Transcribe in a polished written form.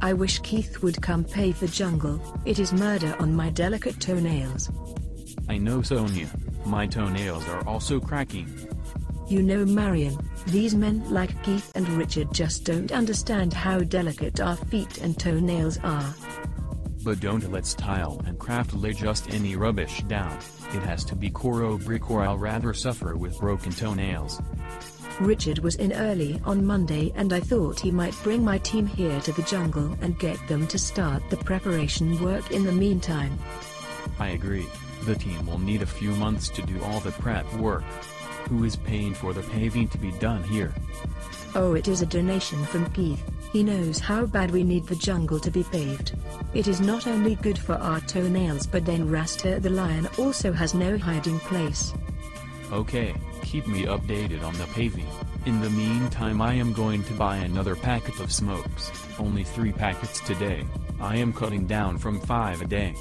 I wish Keith would come pave the jungle, it is murder on my delicate toenails. I know, Sonia, my toenails are also cracking. You know, Marion, these men like Keith and Richard just don't understand how delicate our feet and toenails are. But don't let's tile and craft lay just any rubbish down, it has to be Coro brick or I'll rather suffer with broken toenails. Richard was in early on Monday and I thought he might bring my team here to the jungle and get them to start the preparation work in the meantime. I agree, the team will need a few months to do all the prep work. Who is paying for the paving to be done here? Oh, it is a donation from Keith. He knows how bad we need the jungle to be paved. It is not only good for our toenails but then Rasta the lion also has no hiding place. Okay, keep me updated on the paving. In the meantime I am going to buy another packet of smokes, only 3 packets today. I am cutting down from 5 a day.